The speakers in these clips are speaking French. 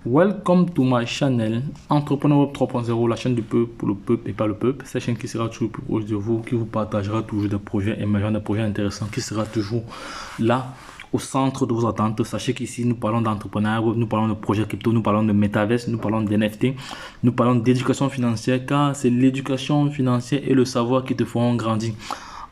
Welcome to my channel Entrepreneur Web 3.0, la chaîne du peuple pour le peuple et pas le peuple. Cette chaîne qui sera toujours plus proche de vous, qui vous partagera toujours des projets émergents, des projets intéressants, qui sera toujours là au centre de vos attentes. Sachez qu'ici nous parlons d'entrepreneuriat, nous parlons de projets crypto, nous parlons de métaverse, nous parlons d'NFT, nous parlons d'éducation financière, car c'est l'éducation financière et le savoir qui te feront grandir.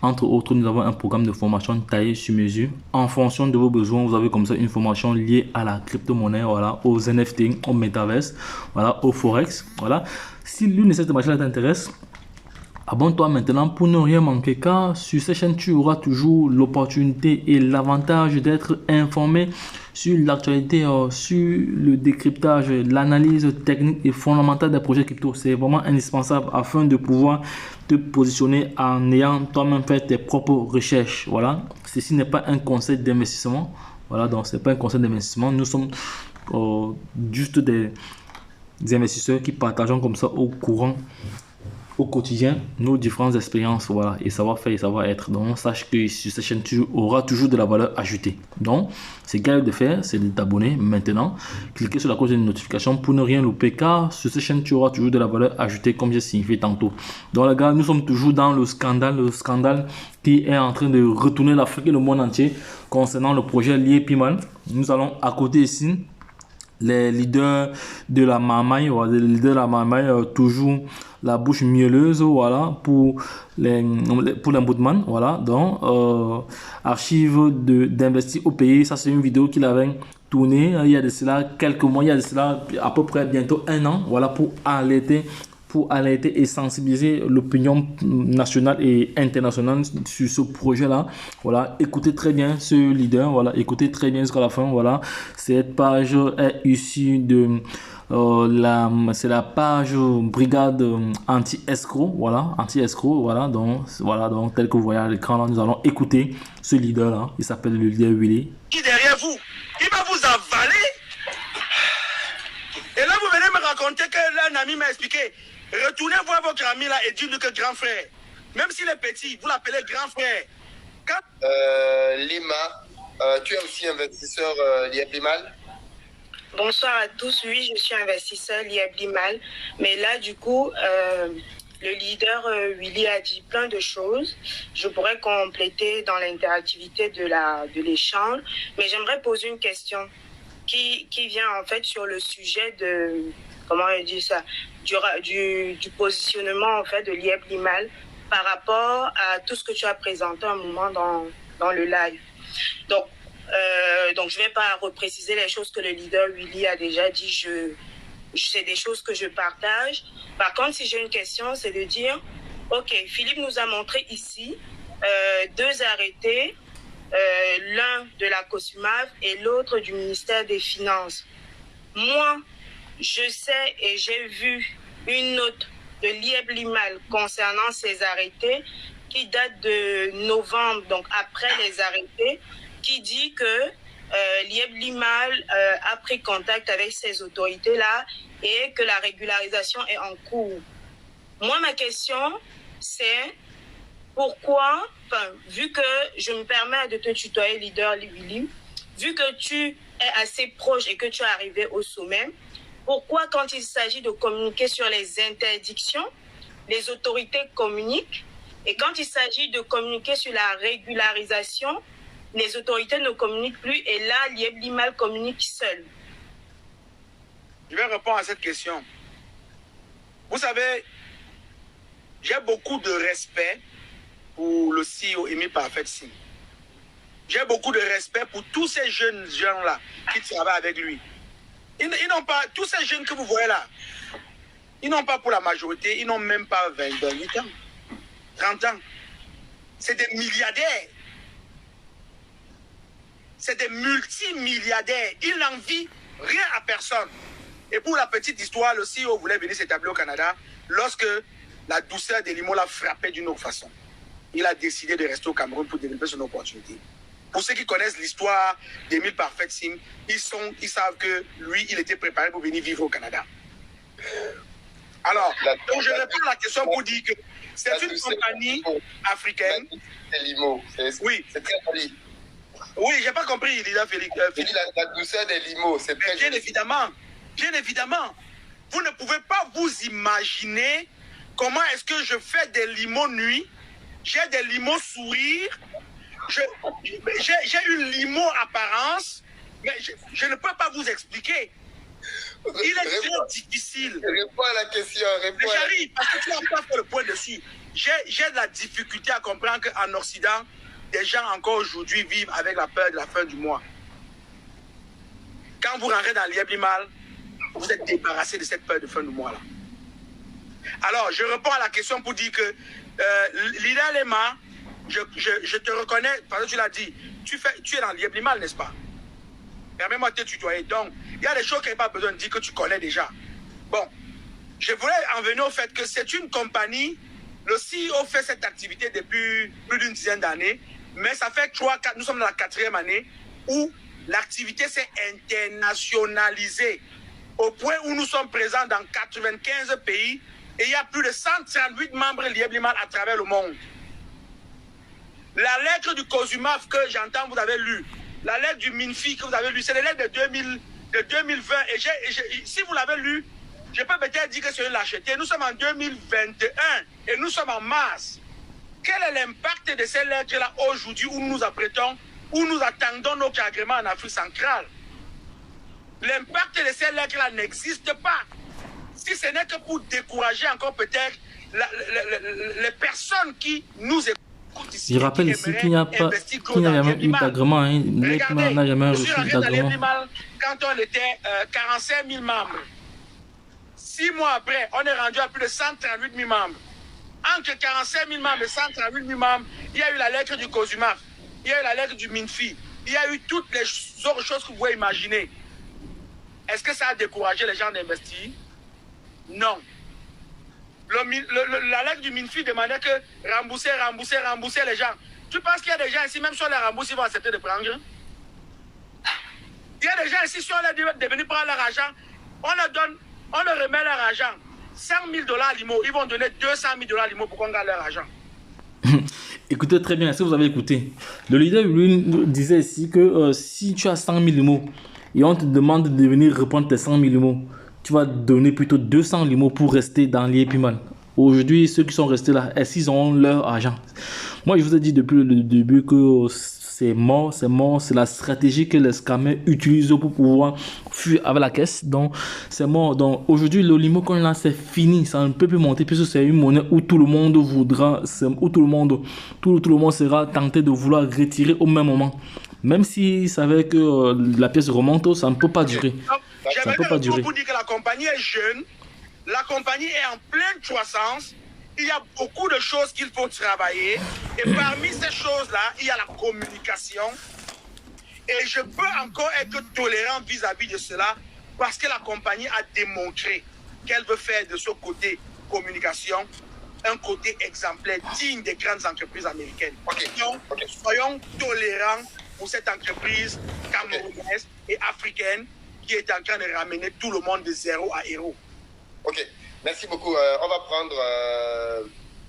Entre autres, nous avons un programme de formation taillé sur mesure. En fonction de vos besoins, vous avez comme ça une formation liée à la crypto-monnaie, voilà, aux NFT, au Metaverse, voilà, au Forex. Voilà. Si l'une de ces machines t'intéresse, abonne-toi maintenant pour ne rien manquer, car sur cette chaîne, tu auras toujours l'opportunité et l'avantage d'être informé sur l'actualité, sur le décryptage, l'analyse technique et fondamentale des projets crypto. C'est vraiment indispensable afin de pouvoir te positionner en ayant toi-même fait tes propres recherches. Voilà. Ceci n'est pas un conseil d'investissement. Voilà, donc c'est pas un conseil d'investissement. Nous sommes juste des investisseurs qui partageons comme ça au quotidien nos différentes expériences, voilà, et savoir-faire et savoir-être. Donc sache que sur cette chaîne tu auras toujours de la valeur ajoutée. Donc ce qu'il y a de faire, c'est de t'abonner maintenant, cliquer sur la cloche de notification pour ne rien louper, car sur cette chaîne tu auras toujours de la valeur ajoutée comme j'ai signifié tantôt. Donc les gars, nous sommes toujours dans le scandale qui est en train de retourner l'Afrique et le monde entier concernant le projet lié Piman. Nous allons à côté ici les leaders de la marmaille, voilà, les leaders de la marmaille, toujours la bouche mielleuse, voilà, pour l'ombudsman, voilà. Donc archive d'investir au pays, ça c'est une vidéo qu'il avait tournée il y a de cela quelques mois, il y a de cela à peu près bientôt un an, voilà, pour alerter et sensibiliser l'opinion nationale et internationale sur ce projet-là. Voilà, écoutez très bien ce leader, voilà, écoutez très bien jusqu'à la fin, voilà. Cette page est issue de c'est la page brigade anti-escroc, voilà, donc tel que vous voyez à l'écran là, nous allons écouter ce leader là, il s'appelle le leader Willy. Qui derrière vous, il va vous avaler. Et là, vous venez me raconter que l'un ami m'a expliqué. Retournez voir votre ami là et dites-lui que grand frère. Même s'il est petit, vous l'appelez grand frère. Lima, tu es aussi investisseur Lieb Limal? Bonsoir à tous. Oui, je suis investisseur Lieb Limal. Mais là, du coup, le leader Willy a dit plein de choses. Je pourrais compléter dans l'interactivité de l'échange. Mais j'aimerais poser une question qui vient en fait sur le sujet de, comment on dit ça, du positionnement en fait de Lieb Limal par rapport à tout ce que tu as présenté un moment dans le live. Donc je ne vais pas repréciser les choses que le leader Willy a déjà dit. C'est des choses que je partage. Par contre, si j'ai une question, c'est de dire, ok, Philippe nous a montré ici deux arrêtés, l'un de la COSUMAV et l'autre du ministère des Finances. Moi, je sais et j'ai vu une note de Lieb Limal concernant ces arrêtés qui date de novembre, donc après les arrêtés, qui dit que Lieb Limal a pris contact avec ces autorités-là et que la régularisation est en cours. Moi, ma question, c'est pourquoi, vu que je me permets de te tutoyer, leader Willy, vu que tu es assez proche et que tu es arrivé au sommet, pourquoi quand il s'agit de communiquer sur les interdictions, les autorités communiquent, et quand il s'agit de communiquer sur la régularisation, les autorités ne communiquent plus et là, Lieb Limal communique seul? Je vais répondre à cette question. Vous savez, j'ai beaucoup de respect pour le CEO Emile Parfait Sim. J'ai beaucoup de respect pour tous ces jeunes gens-là qui travaillent avec lui. Ils n'ont pas, tous ces jeunes que vous voyez là, ils n'ont pas pour la majorité, ils n'ont même pas 28 ans, 30 ans. C'est des milliardaires. C'est des multimilliardaires. Ils n'envient rien à personne. Et pour la petite histoire, le CEO voulait venir s'établir au Canada lorsque la douceur des limons l'a frappé d'une autre façon. Il a décidé de rester au Cameroun pour développer son opportunité. Pour ceux qui connaissent l'histoire d'Emile Parfait Sim, ils savent que lui, il était préparé pour venir vivre au Canada. Alors, donc je réponds à la question pour dire que c'est une compagnie africaine. C'est Limo. Oui. C'est très joli. Oui, j'ai pas compris, leader Félix. Il dit la douceur des limos, c'est très bien joli. évidemment, bien évidemment. Vous ne pouvez pas vous imaginer comment est-ce que je fais des limos nuit, j'ai des limos sourires, j'ai une limo apparence, mais je ne peux pas vous expliquer. Il est très difficile. Réponds à la question. Mais j'arrive, parce que tu n'as pas fait le point dessus. J'ai de la difficulté à comprendre qu'en Occident, des gens encore aujourd'hui vivent avec la peur de la fin du mois. Quand vous rentrez dans l'Ieblimal, vous êtes débarrassé de cette peur de fin du mois-là. Alors, je réponds à la question pour dire que Lina Lema, je te reconnais, parce que tu l'as dit, tu es dans l'Ieblimal, n'est-ce pas? Permets-moi de te tutoyer. Donc, il y a des choses qu'il n'y a pas besoin de dire que tu connais déjà. Bon, je voulais en venir au fait que c'est une compagnie, le CEO fait cette activité depuis plus d'une dizaine d'années, mais ça fait 3-4, nous sommes dans la 4e année où l'activité s'est internationalisée au point où nous sommes présents dans 95 pays et il y a plus de 138 membres Lieblimal à travers le monde. La lettre du COSUMAF que j'entends, vous avez lu, la lettre du MINFI que vous avez lu, c'est les lettres de 2020 et si vous l'avez lu, je peux peut-être dire que c'est une lâcheté. Nous sommes en 2021 et nous sommes en mars. Quel est l'impact de ces lettres-là aujourd'hui où nous nous apprêtons, où nous attendons notre agrément en Afrique centrale? L'impact de ces lettres-là n'existe pas. Si ce n'est que pour décourager encore peut-être les personnes qui nous écoutent ici. Je rappelle ici qu'il n'y a jamais eu d'agrément. Regardez, n'a jamais je suis reçu rentré dans d'agrément. quand on était 45 000 membres. 6 mois après, on est rendu à plus de 138 000 membres. Entre 45 000 membres et 138 000 membres, il y a eu la lettre du COSUMAF, il y a eu la lettre du MINFI, il y a eu toutes les autres choses que vous pouvez imaginer. Est-ce que ça a découragé les gens d'investir? Non. La lettre du MINFI demandait que rembourser les gens. Tu penses qu'il y a des gens ici, même si on les rembourse, ils vont accepter de prendre? Il y a des gens ici, si on les dit de venir prendre leur argent, on leur remet leur argent. 100 000 $ l'IMO, ils vont donner 200 000 $ l'IMO pour qu'on garde leur argent. Écoutez très bien, si vous avez écouté, le leader lui disait ici que si tu as 100 000 limos et on te demande de venir reprendre tes 100 000 limos, tu vas donner plutôt 200 limos pour rester dans l'Ieblimal. Aujourd'hui, ceux qui sont restés là, est-ce qu'ils ont leur argent? Moi, je vous ai dit depuis le début que c'est mort, c'est la stratégie que les scammers utilisent pour pouvoir fuir avec la caisse. Donc, c'est mort. Donc, aujourd'hui, le limo qu'on a, c'est fini. Ça ne peut plus monter puisque c'est une monnaie où tout le monde voudra, où tout le monde sera tenté de vouloir retirer au même moment. Même s'il savait que la pièce remonte, ça ne peut pas durer. Ça ne peut pas durer. Pour dire que la compagnie est jeune, la compagnie est en pleine croissance. Il y a beaucoup de choses qu'il faut travailler. Et parmi ces choses-là, il y a la communication. Et je peux encore être tolérant vis-à-vis de cela parce que la compagnie a démontré qu'elle veut faire de ce côté communication un côté exemplaire digne des grandes entreprises américaines. Donc, soyons tolérants pour cette entreprise camerounaise et africaine qui est en train de ramener tout le monde de zéro à héros. Ok. Merci beaucoup. On va prendre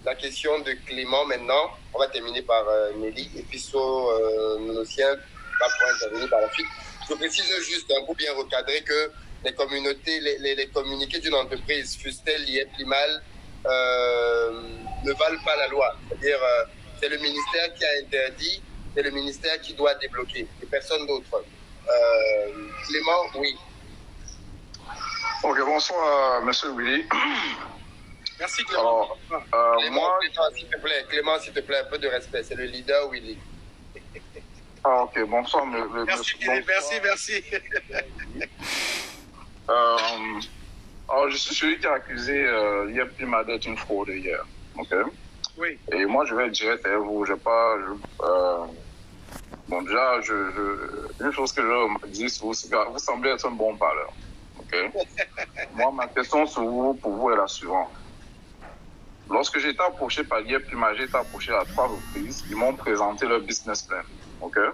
la question de Clément maintenant. On va terminer par Nelly et puis Nonosien va pouvoir intervenir par la suite. Je précise juste pour bien recadrer que les communautés, les communiqués d'une entreprise, fût-elle Lieblimal, ne valent pas la loi. C'est-à-dire, c'est le ministère qui a interdit, c'est le ministère qui doit débloquer et personne d'autre. Clément, oui. Ok, bonsoir, monsieur Willy. Merci, Clément. Alors, Clément, s'il te plaît, un peu de respect. C'est le leader Willy. Ah, ok, bonsoir. Merci. Alors, je suis celui qui a accusé Lieblimal d'être une fraude hier. Ok? Oui. Et moi, je vais être direct avec vous. Bon, déjà, une chose que je dis sur vous, c'est que vous semblez être un bon parleur. Okay. Moi, ma question pour vous est la suivante. Lorsque j'ai été approché par Lieblimal, j'ai été approché à 3 reprises. Ils m'ont présenté leur business plan. Okay.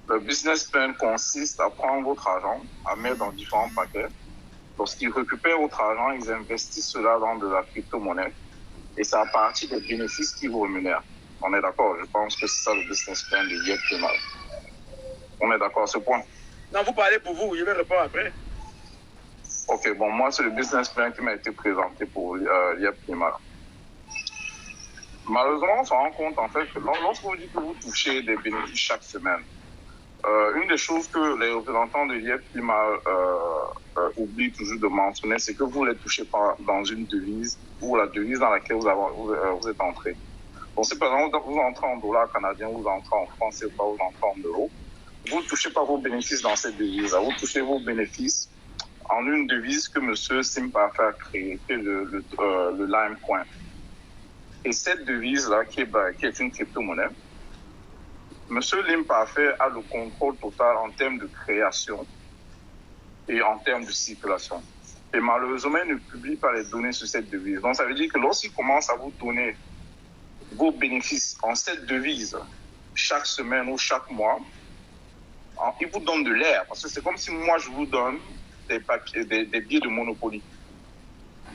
Le business plan consiste à prendre votre argent, à mettre dans différents paquets. Lorsqu'ils récupèrent votre argent, ils investissent cela dans de la crypto-monnaie. Et c'est à partir des bénéfices qu'ils vous rémunèrent. On est d'accord, je pense que c'est ça le business plan de Lieblimal. On est d'accord à ce point? Non, vous parlez pour vous, je vais répondre après. Ok, bon, moi, c'est le business plan qui m'a été présenté pour l'IEP Primal. Malheureusement, on se rend compte, en fait, que lorsque vous dites que vous touchez des bénéfices chaque semaine, une des choses que les représentants de l'IEP Primal oublient toujours de mentionner, c'est que vous ne les touchez pas dans une devise ou la devise dans laquelle vous êtes entré. Donc, si par exemple vous entrez en dollars canadiens, vous entrez en francs CFA, vous entrez en euros, vous ne touchez pas vos bénéfices dans cette devise. Vous touchez vos bénéfices en une devise que M. Simparfait a créée, qui est le Limecoin. Et cette devise-là, qui est une crypto-monnaie, M. Limparfait a le contrôle total en termes de création et en termes de circulation. Et malheureusement, il ne publie pas les données sur cette devise. Donc, ça veut dire que lorsqu'il commence à vous donner vos bénéfices en cette devise chaque semaine ou chaque mois, il vous donne de l'air. Parce que c'est comme si moi, je vous donne des billets de Monopoly.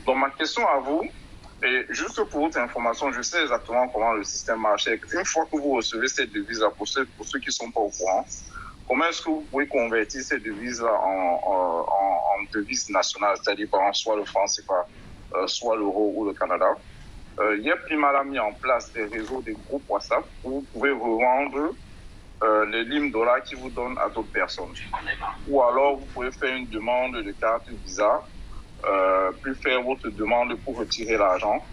Donc, ma question à vous, et juste pour votre information, je sais exactement comment le système marche. Une fois que vous recevez cette devise-là, pour ceux qui ne sont pas au courant, comment est-ce que vous pouvez convertir cette devise-là en devise nationale, c'est-à-dire par exemple, soit le franc CFA, soit l'euro ou le Canada? Yep Primal a mis en place des réseaux, des groupes WhatsApp où vous pouvez revendre les limes dollars qui vous donnent à d'autres personnes. Ou alors, vous pouvez faire une demande de carte Visa, puis faire votre demande pour retirer l'argent.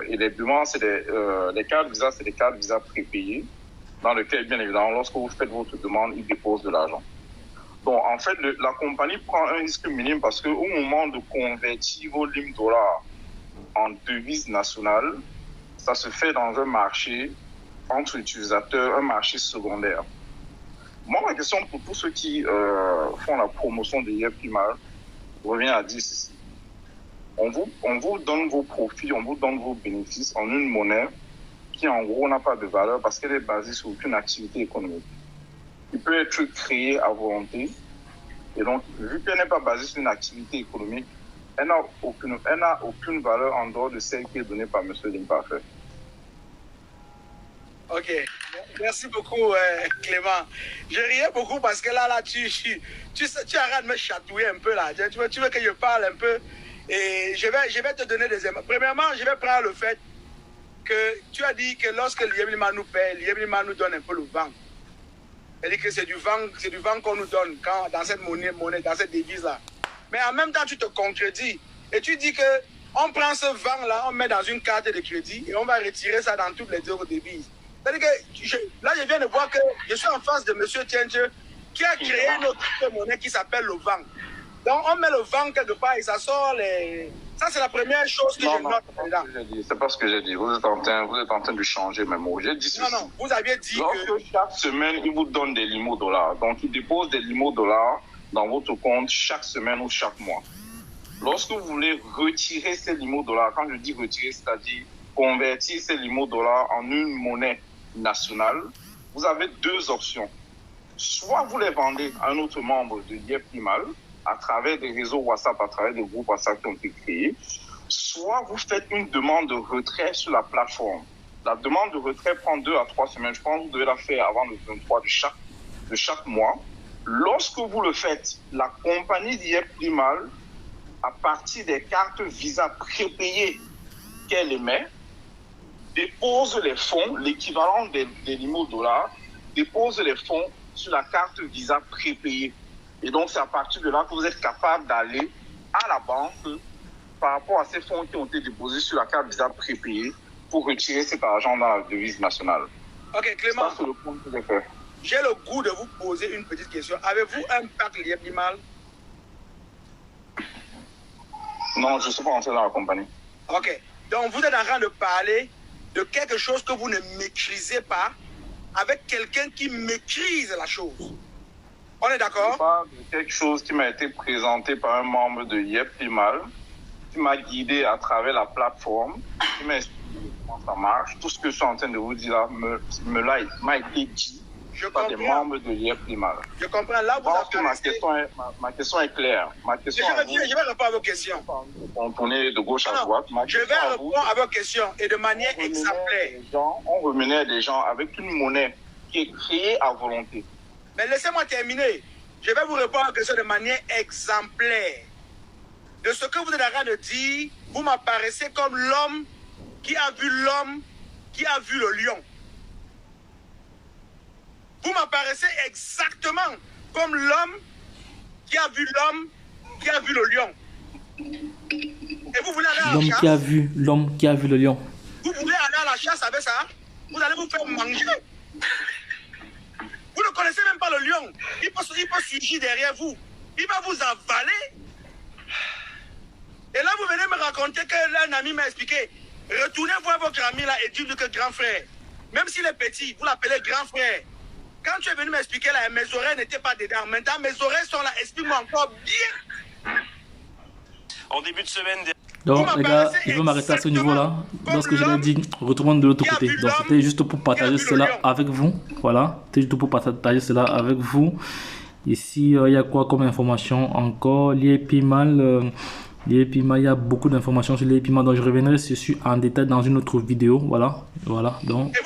Et les demandes, c'est les cartes Visa, c'est des cartes Visa prépayées, dans lesquelles, bien évidemment, lorsque vous faites votre demande, ils déposent de l'argent. Donc, en fait, la compagnie prend un risque minime parce qu'au moment de convertir vos limes dollars en devise nationale, ça se fait dans un marché entre utilisateurs, un marché secondaire. Moi, ma question pour tous ceux qui font la promotion de Yep Primal revient à dire ceci. On vous donne vos profits, on vous donne vos bénéfices en une monnaie qui, en gros, n'a pas de valeur parce qu'elle est basée sur aucune activité économique. Il peut être créé à volonté. Et donc, vu qu'elle n'est pas basée sur une activité économique, elle n'a aucune valeur en dehors de celle qui est donnée par M. Limparfait. Ok, merci beaucoup Clément. Je riais beaucoup parce que là tu arrêtes de me chatouiller un peu là. Tu veux que je parle un peu et je vais te donner des éléments. Premièrement, je vais prendre le fait que tu as dit que lorsque l'IEBLIMA nous paie, l'IEBLIMA nous donne un peu le vent. C'est-à-dire que c'est du vent qu'on nous donne dans cette monnaie, dans cette devise-là. Mais en même temps, tu te contredis et tu dis que on prend ce vent-là, on met dans une carte de crédit et on va retirer ça dans toutes les autres devises. C'est-à-dire que là, je viens de voir que je suis en face de M. Tienge qui a créé une autre monnaie qui s'appelle le vent. Donc, on met le vent quelque part et ça sort les... Ça, c'est la première chose que je note. C'est pas ce que j'ai dit. Vous êtes en train de changer mes mots. J'ai dit ceci. Non, vous aviez dit que chaque semaine, il vous donne des limos dollars. Donc, il dépose des limos dollars dans votre compte chaque semaine ou chaque mois. Lorsque vous voulez retirer ces limos dollars, quand je dis retirer, c'est-à-dire convertir ces limos dollars en une monnaie nationale, vous avez deux options. Soit vous les vendez à un autre membre de Yep Primal à travers des réseaux WhatsApp, à travers des groupes WhatsApp qui ont été créés, soit vous faites une demande de retrait sur la plateforme. La demande de retrait prend 2 à 3 semaines. Je pense que vous devez la faire avant le 23 de chaque mois. Lorsque vous le faites, la compagnie Yep Primal, à partir des cartes Visa prépayées qu'elle émet, dépose les fonds, l'équivalent des limos dollars, dépose les fonds sur la carte Visa prépayée. Et donc, c'est à partir de là que vous êtes capable d'aller à la banque par rapport à ces fonds qui ont été déposés sur la carte Visa prépayée pour retirer cet argent dans la devise nationale. Ok, Clément, ça, c'est le point que j'ai fait. J'ai le goût de vous poser une petite question. Avez-vous un pack Yep Primal? Non, je ne suis pas entré dans la compagnie. Ok, donc vous êtes en train de parler de quelque chose que vous ne maîtrisez pas avec quelqu'un qui maîtrise la chose. On est d'accord? Je parle de quelque chose qui m'a été présenté par un membre de Yep Primal, qui m'a guidé à travers la plateforme, qui m'a expliqué comment ça marche. Tout ce que je suis en train de vous dire là m'a été dit par des membres de Yep Primal. Je comprends. Là, vous avez ma question est claire. Je vais répondre à vos questions. On tournait de gauche à droite. Je vais répondre à vos questions et de manière exemplaire. On remenait des gens avec une monnaie qui est créée à volonté. Mais laissez-moi terminer. Je vais vous répondre à la question de manière exemplaire. De ce que vous êtes en train de dire, vous m'apparaissez comme l'homme qui a vu le lion. Vous m'apparaissez exactement comme l'homme qui a vu le lion. Et vous voulez aller à la chasse? L'homme qui a vu le lion. Vous voulez aller à la chasse avec ça? Vous allez vous faire manger. Vous ne connaissez même pas le lion. Il peut surgir derrière vous. Il va vous avaler. Et là, vous venez me raconter qu'un ami m'a expliqué. Retournez voir votre ami là et dites-lui que grand frère. Même s'il est petit, vous l'appelez grand frère. Quand tu es venu m'expliquer là, mes oreilles n'étaient pas dedans. Maintenant, mes oreilles sont là. Explique-moi encore bien. En début de semaine... Donc les gars, je vais m'arrêter à ce niveau-là. Lorsque je l'ai dit, retournons de l'autre côté. Donc c'était juste pour partager cela avec vous. Voilà, c'était juste pour partager cela avec vous. Ici, il y a quoi comme information encore? L'IEPIMAL, il y a beaucoup d'informations sur l'IEPIMAL. Donc je reviendrai dessus en détail dans une autre vidéo. Voilà. Donc.